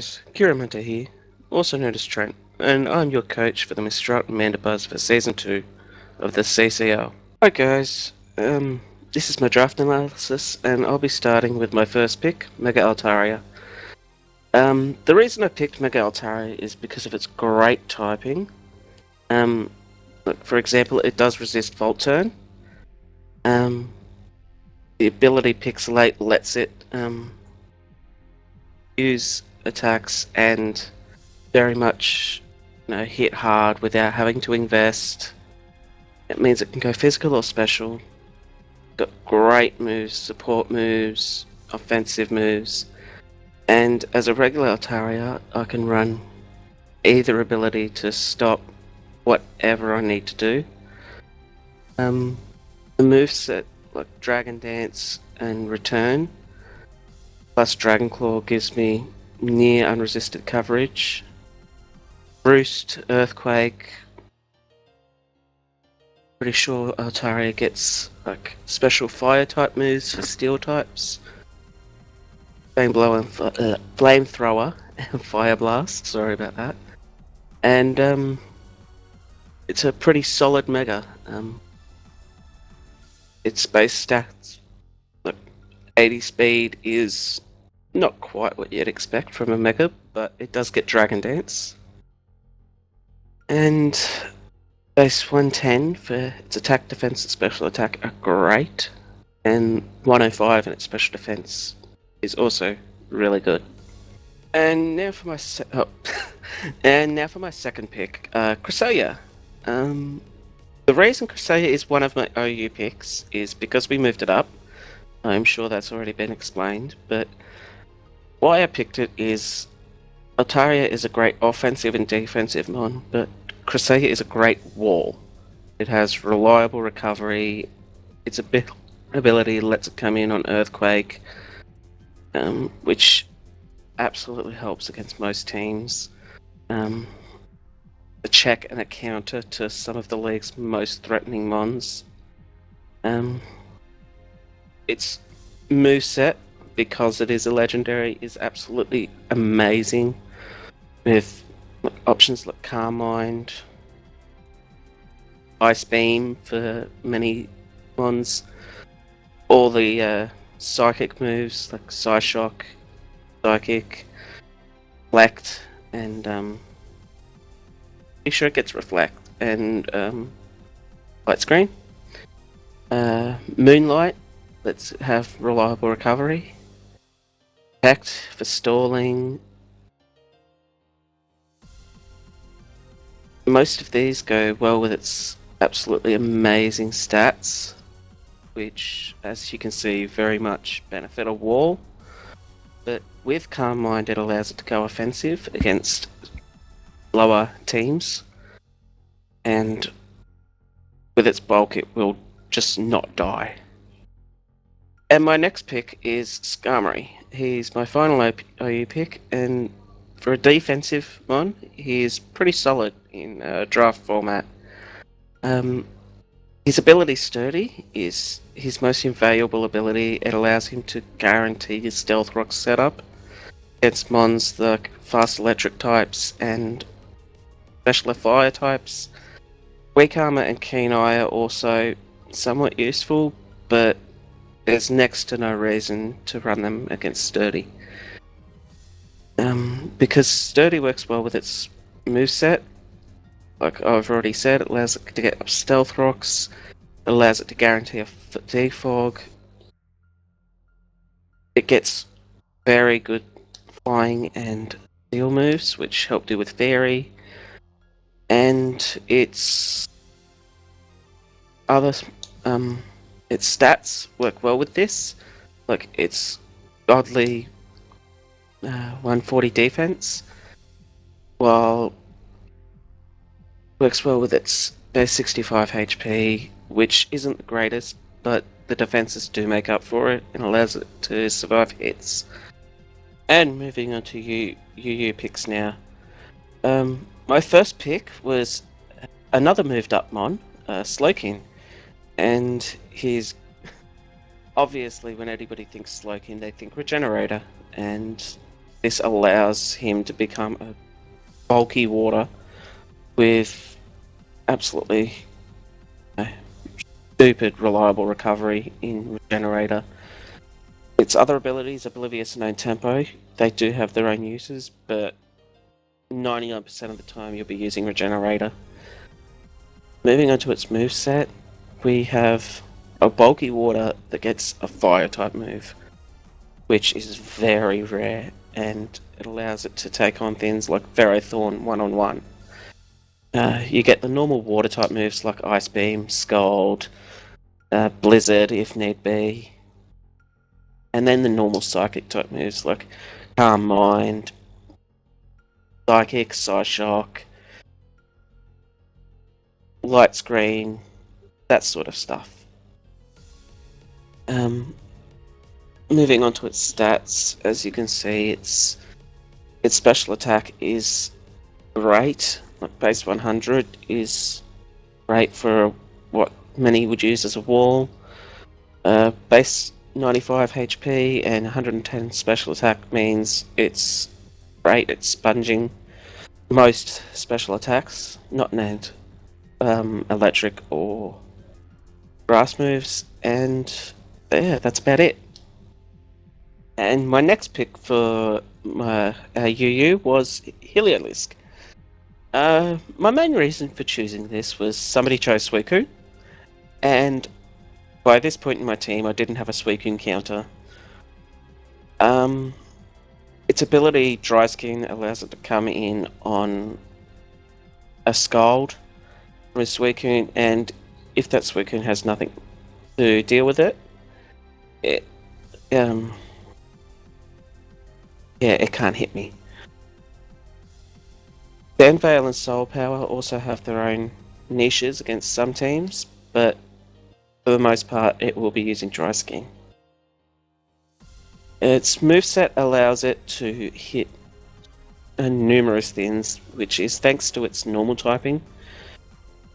Kiramanta here, also known as Trent, and I'm your coach for the Mistralton Mandibuzz for Season 2 of the CCL. Hi guys, this is my draft analysis, and I'll be starting with my first pick, Mega Altaria. The reason I picked Mega Altaria is because of its great typing. For example, it does resist Volt Turn. The ability Pixelate lets it use attacks and very much hit hard without having to invest. It means it can go physical or special. Got great moves, support moves, offensive moves, and as a regular Altaria, I can run either ability to stop whatever I need to do. The moveset like Dragon Dance and Return, plus Dragon Claw gives me near unresisted coverage. Roost, Earthquake. Pretty sure Altaria gets like special fire type moves for steel types. Flamethrower and Fire Blast. Sorry about that. And it's a pretty solid mega. Its base stats, like 80 speed, is not quite what you'd expect from a mega, but it does get Dragon Dance. And base 110 for its attack, defense, and special attack are great, and 105 in its special defense is also really good. And now for my second pick, Cresselia. The reason Cresselia is one of my OU picks is because we moved it up. I'm sure that's already been explained, but why I picked it is Altaria is a great offensive and defensive mon, but Cresselia is a great wall. It has reliable recovery. Its ability lets it come in on Earthquake, which absolutely helps against most teams. A check and a counter to some of the league's most threatening mons. Its moveset, because it is a legendary, is absolutely amazing, with options like Carmine, Ice Beam for many mons, all the psychic moves like Psyshock, Psychic, Reflect, and pretty sure it gets Reflect and Light Screen. Moonlight, let's have reliable recovery. Protect for stalling. Most of these go well with its absolutely amazing stats, which, as you can see, very much benefit a wall. But with Calm Mind, it allows it to go offensive against lower teams, and with its bulk, it will just not die. And my next pick is Skarmory. He's my final OU pick, and for a defensive mon, he is pretty solid in draft format. His ability Sturdy is his most invaluable ability. It allows him to guarantee his Stealth Rock setup against mons the fast electric types and special fire types. Weak Armor and Keen Eye are also somewhat useful, but there's next to no reason to run them against Sturdy. Because Sturdy works well with its moveset. Like I've already said, it allows it to get up Stealth Rocks, it allows it to guarantee a Defog. It gets very good flying and steel moves, which help do with Fairy. And its other its stats work well with this. Like its godly 140 defense, while works well with its base 65 HP, which isn't the greatest, but the defenses do make up for it and allows it to survive hits. And moving on to UU picks now. My first pick was another moved up mon, Slowking, and he's obviously, when anybody thinks Slowking, they think Regenerator, and this allows him to become a bulky water with absolutely stupid reliable recovery in Regenerator. Its other abilities, Oblivious and Tempo, they do have their own uses, but 99% of the time you'll be using Regenerator. Moving on to its moveset, we have a bulky water that gets a fire type move, which is very rare, and it allows it to take on things like Ferrothorn one-on-one. You get the normal water type moves like Ice Beam, Scald, Blizzard if need be, and then the normal psychic type moves like Calm Mind, Psychic, Psyshock, Light Screen, that sort of stuff. Moving on to its stats, as you can see, its special attack is great. Like base 100 is great for what many would use as a wall. Base 95 HP and 110 special attack means it's great at sponging most special attacks, not named electric or grass moves, and yeah, that's about it. And my next pick for my UU was Helolisk. My main reason for choosing this was somebody chose Suicune, and by this point in my team I didn't have a Suicune counter. Its ability, Dry Skin, allows it to come in on a Scald from a Suicune, and if that Suicune has nothing to deal with it, it can't hit me. Sandvale and Soul Power also have their own niches against some teams, but for the most part it will be using Dry Skin. Its moveset allows it to hit numerous things, which is thanks to its normal typing.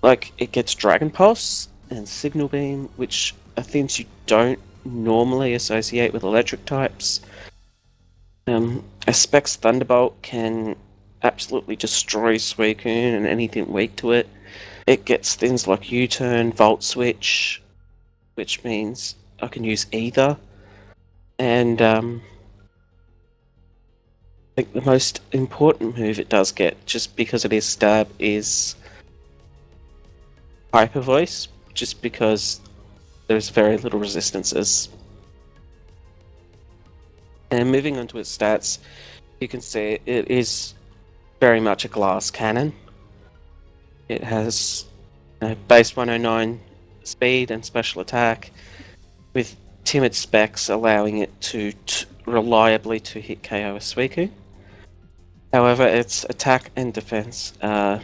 Like, it gets Dragon Pulse and Signal Beam, which are things you don't normally associate with electric types. A Specs Thunderbolt can absolutely destroy Suicune and anything weak to it. It gets things like U-Turn, Volt Switch, which means I can use either. And I think the most important move it does get, just because it is stab, is Hyper Voice, just because there's very little resistances. And moving on to its stats, you can see it is very much a glass cannon. It has base 109 speed and special attack, with timid specs allowing it to reliably to hit KO a Suicune. However, its attack and defense are a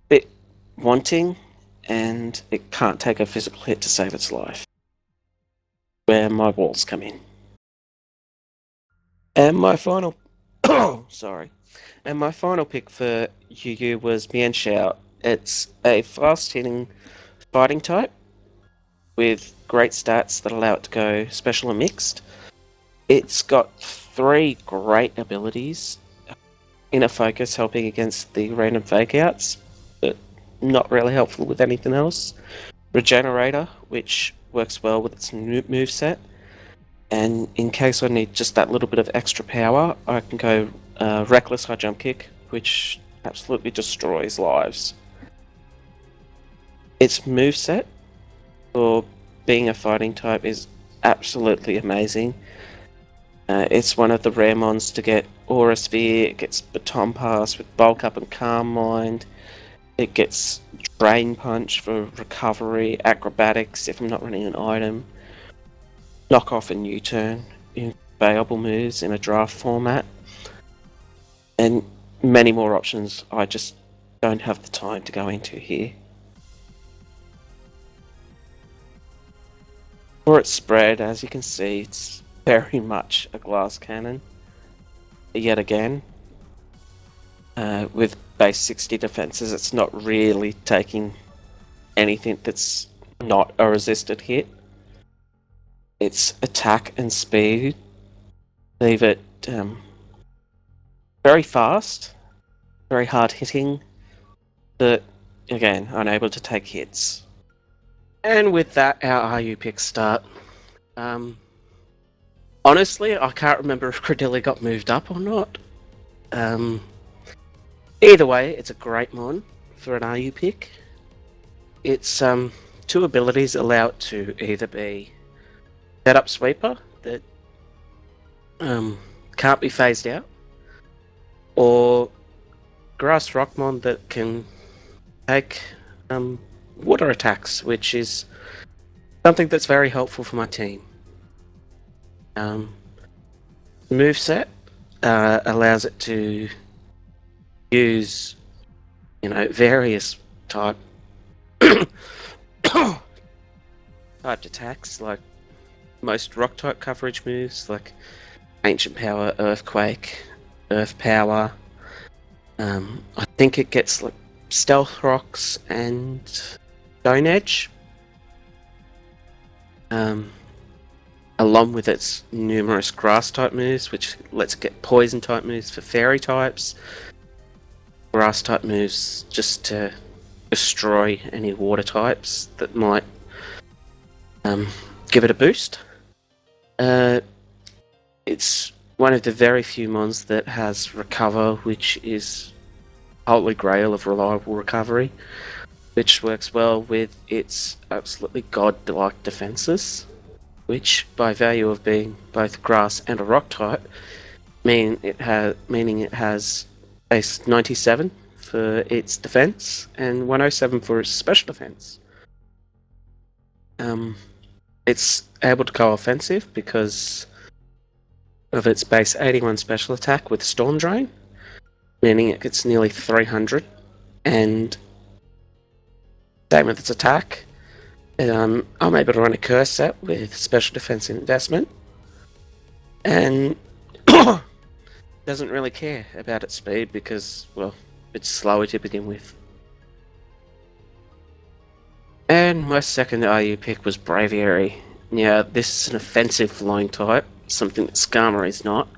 bit wanting, and it can't take a physical hit to save its life, where my walls come in. And my final my final pick for UU was Mienshao. It's a fast-hitting fighting type with great stats that allow it to go special and mixed. It's got 3 great abilities. Inner Focus, helping against the random fake outs, but not really helpful with anything else. Regenerator, which works well with its moveset. And in case I need just that little bit of extra power, I can go Reckless High Jump Kick, which absolutely destroys lives. Its moveset, for being a fighting type, is absolutely amazing. It's one of the rare mons to get Aura Sphere, it gets Baton Pass with Bulk Up and Calm Mind, it gets Drain Punch for recovery, Acrobatics if I'm not running an item, Knock Off and U-Turn in available moves in a draft format, and many more options I just don't have the time to go into here. For its spread, as you can see, it's very much a glass cannon. Yet again, with base 60 defenses, it's not really taking anything that's not a resisted hit. its attack and speed leave it very fast, very hard hitting, but again, unable to take hits. And with that, our RU picks start. Honestly, I can't remember if Cresselia got moved up or not. Either way, it's a great mon for an RU pick. Its two abilities allow it to either be Setup Sweeper that can't be phased out, or Grass Rockmon that can take water attacks, which is something that's very helpful for my team. Moveset allows it to use, various type typed attacks, like most rock type coverage moves, like Ancient Power, Earthquake, Earth Power. I think it gets like Stealth Rocks and Stone Edge. Along with its numerous grass type moves, which lets it get poison type moves for fairy types. Grass type moves just to destroy any water types that might give it a boost. It's one of the very few mons that has Recover, which is holy grail of reliable recovery, which works well with its absolutely godlike defenses, which, by value of being both grass and a rock type, meaning it has base 97 for its defense and 107 for its special defense. It's able to go offensive because of its base 81 special attack with Storm Drain, meaning it gets nearly 300, and same with its attack. I'm able to run a curse set with special defense and investment, and doesn't really care about its speed because, well, it's slower to begin with. And my second RU pick was Braviary. Now, this is an offensive flying type, something that Skarmory is not,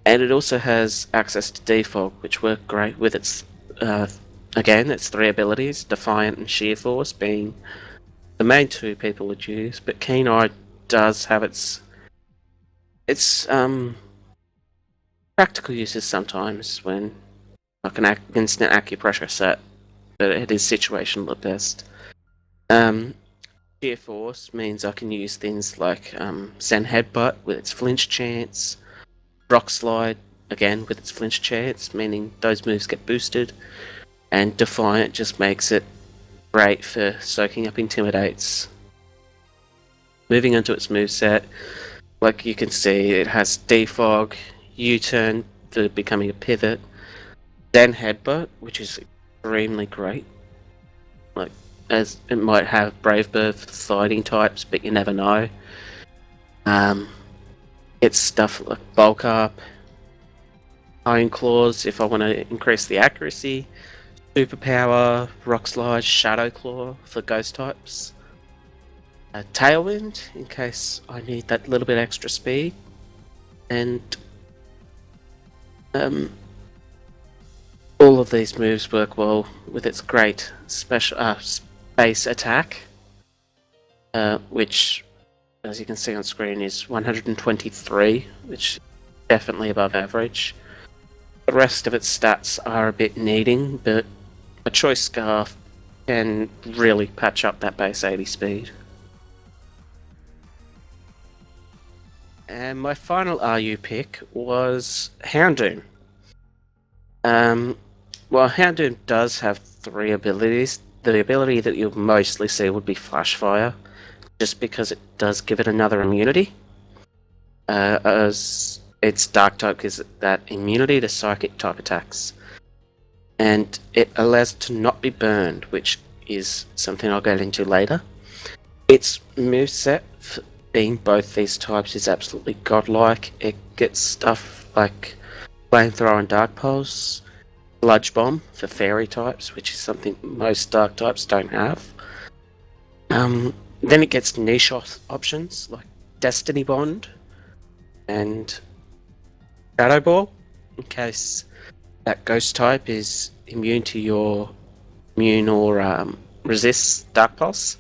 and it also has access to Defog, which work great with its, its three abilities, Defiant and Sheer Force being the main two people would use, but Keen Eye does have its practical uses sometimes when like an instant acupressure set, but it is situational at best. Sheer Force means I can use things like Zen Headbutt with its flinch chance, Rock Slide again with its flinch chance, meaning those moves get boosted, and Defiant just makes it great for soaking up Intimidates. Moving into its moveset, like you can see, it has Defog, U-Turn for becoming a pivot, then Headbutt, which is extremely great. Like, as it might have Brave Bird for fighting types, but you never know. It's stuff like Bulk Up, Iron Claws if I want to increase the accuracy, Superpower, Rock Slide, Shadow Claw for ghost types, Tailwind in case I need that little bit extra speed, and all of these moves work well with its great special base attack, which, as you can see on screen, is 123, which is definitely above average. The rest of its stats are a bit needing, but a Choice Scarf can really patch up that base 80 speed. And my final RU pick was Hounding. Well, Hounding does have three abilities. The ability that you'll mostly see would be Flash Fire, just because it does give it another immunity. As its Dark type gives it that immunity to Psychic type attacks. And it allows it to not be burned, which is something I'll get into later. Its moveset, being both these types, is absolutely godlike. It gets stuff like Flamethrower and Dark Pulse, Sludge Bomb for fairy types, which is something most dark types don't have. Then it gets niche options like Destiny Bond and Shadow Ball, in case that ghost type is immune to your immune or resists Dark Pulse.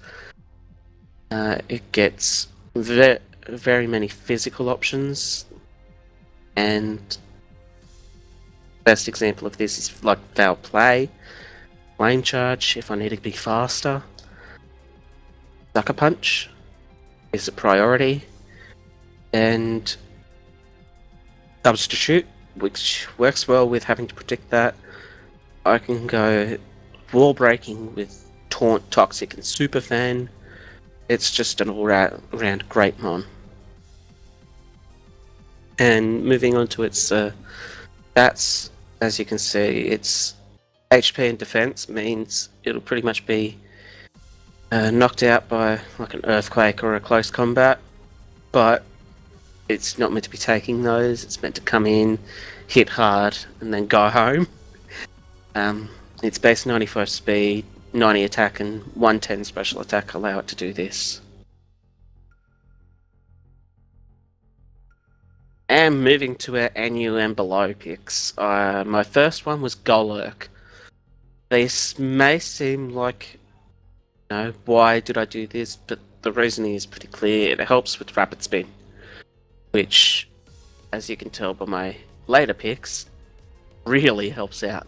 It gets very many physical options, and best example of this is like Foul Play, Flame Charge if I need to be faster, Sucker Punch is a priority, and Substitute, which works well with having to predict that. I can go Wall Breaking with Taunt, Toxic, and Super Fan. It's just an all-round great mon. And moving on to its stats, as you can see, its HP and defense means it'll pretty much be knocked out by like an earthquake or a close combat, but it's not meant to be taking those. It's meant to come in, hit hard, and then go home. Its base 95 speed, 90 attack, and 110 special attack allow it to do this. And moving to our NU and below picks, my first one was Golurk. This may seem like, why did I do this? But the reasoning is pretty clear. It helps with rapid spin, which, as you can tell by my later picks, really helps out.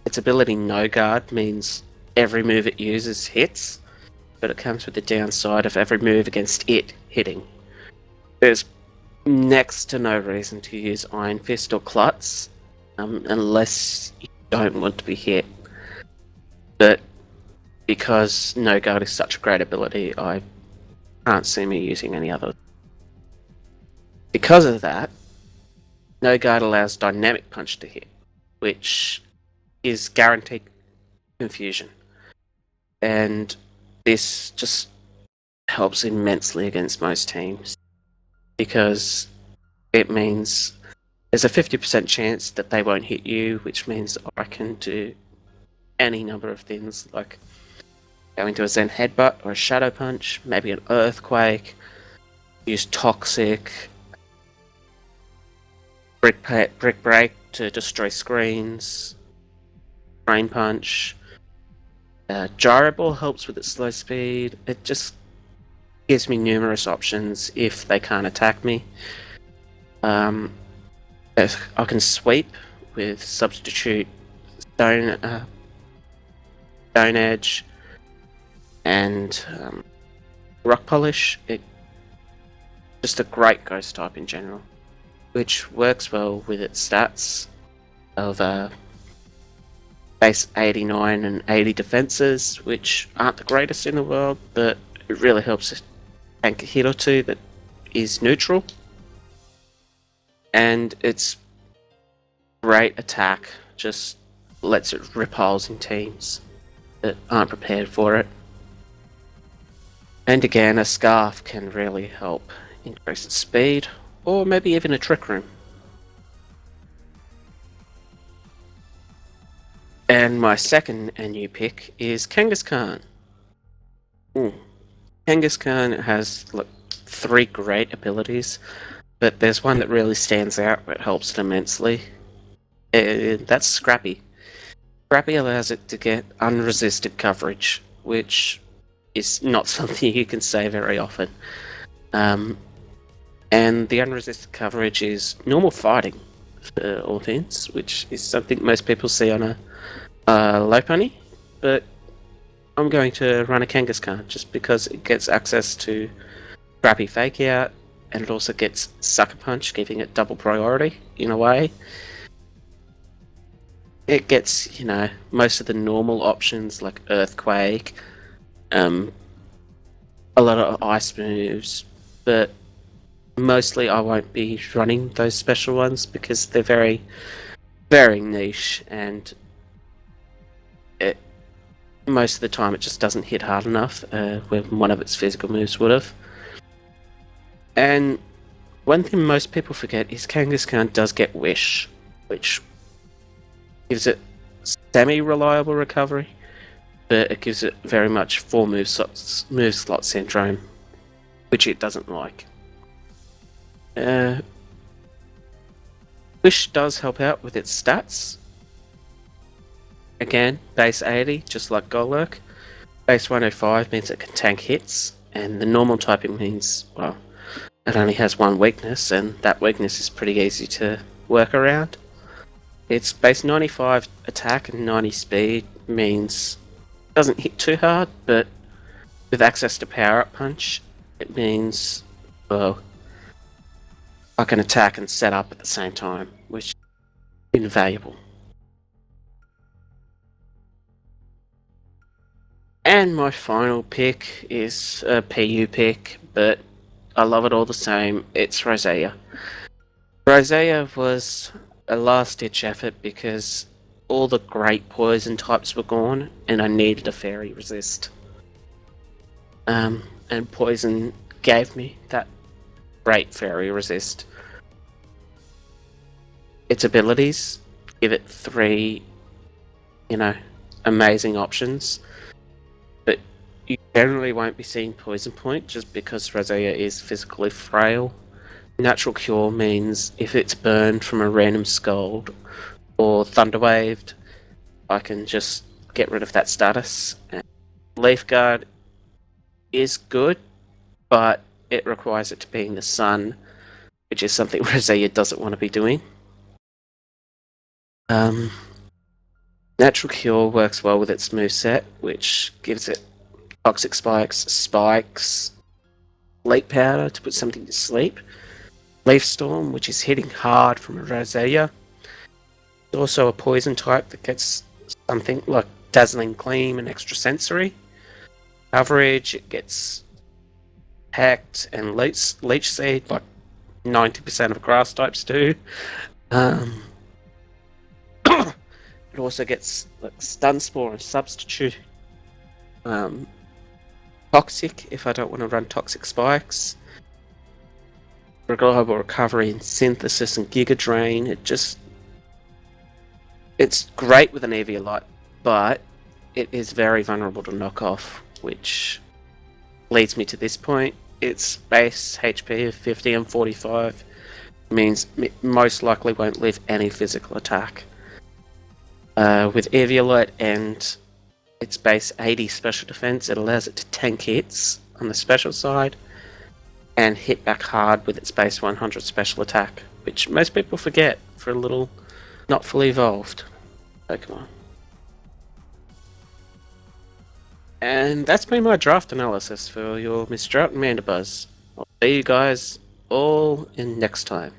Its ability No Guard means every move it uses hits, but it comes with the downside of every move against it hitting. There's next to no reason to use Iron Fist or Klutz, unless you don't want to be hit. But because No Guard is such a great ability, I can't see me using any other. Because of that, No Guard allows Dynamic Punch to hit, which is guaranteed confusion. And this just helps immensely against most teams, because it means there's a 50% chance that they won't hit you, which means I can do any number of things, like go into a Zen Headbutt or a Shadow Punch, maybe an Earthquake, use Toxic, Brick Break to destroy screens, Brain Punch. Gyro Ball helps with its slow speed. It just gives me numerous options if they can't attack me. I can sweep with Substitute, Stone Edge, and Rock Polish. It's just a great ghost type in general, which works well with its stats of base 89 and 80 defenses, which aren't the greatest in the world, but it really helps tank a hit or two that is neutral. And its great attack just lets it rip holes in teams that aren't prepared for it. And again, a Scarf can really help increase its speed, or maybe even a Trick Room. And my second NU pick is Genghis Khan. Genghis Khan has three great abilities, but there's one that really stands out that helps it immensely. That's Scrappy. Scrappy allows it to get unresisted coverage, which is not something you can say very often. And the unresisted coverage is normal fighting for all things, which is something most people see on a low pony, but I'm going to run a Genghis Khan just because it gets access to Scrappy Fake Out, and it also gets Sucker Punch, giving it double priority in a way. It gets, most of the normal options like Earthquake, a lot of ice moves, but mostly I won't be running those special ones because they're very, very niche, and most of the time it just doesn't hit hard enough when one of its physical moves would have. And one thing most people forget is Genghis Khan does get Wish, which gives it semi-reliable recovery, but it gives it very much 4 move slot syndrome. which it doesn't like. Wish does help out with its stats. Again, base 80, just like Golurk. Base 105 means it can tank hits, and the normal typing means, well, it only has one weakness, and that weakness is pretty easy to work around. Its base 95 attack and 90 speed means it doesn't hit too hard, but with access to Power Up Punch, it means, well, I can attack and set up at the same time, which is invaluable. And my final pick is a PU pick, but I love it all the same. It's Rosea. Rosea was a last-ditch effort because all the great poison types were gone, and I needed a fairy resist. And poison gave me that great fairy resist. Its abilities give it 3, amazing options. But you generally won't be seeing Poison Point just because Rosea is physically frail. Natural Cure means if it's burned from a random Scald or Thunderwaved, I can just get rid of that status. And Leaf Guard is good, but it requires it to be in the sun, which is something Rosea doesn't want to be doing. Natural Cure works well with its moveset, which gives it Toxic Spikes, Leap Powder to put something to sleep, Leaf Storm, which is hitting hard from a Rosea. It's also a poison type that gets something like Dazzling Gleam and Extra Sensory. Coverage, it gets Hacked and Leech Seed, like 90% of grass types do. It also gets like Stun Spore and Substitute. Toxic, if I don't want to run Toxic Spikes. Reliable Recovery and Synthesis and Giga Drain. It's great with an Eviolite, but it is very vulnerable to knock off, which leads me to this point. Its base HP of 50 and 45 means it most likely won't live any physical attack. With Eviolite and its base 80 special defense, it allows it to tank hits on the special side and hit back hard with its base 100 special attack, which most people forget for a little not fully evolved Pokemon. And that's been my draft analysis for your Mistralton Mandibuzz. I'll see you guys all in next time.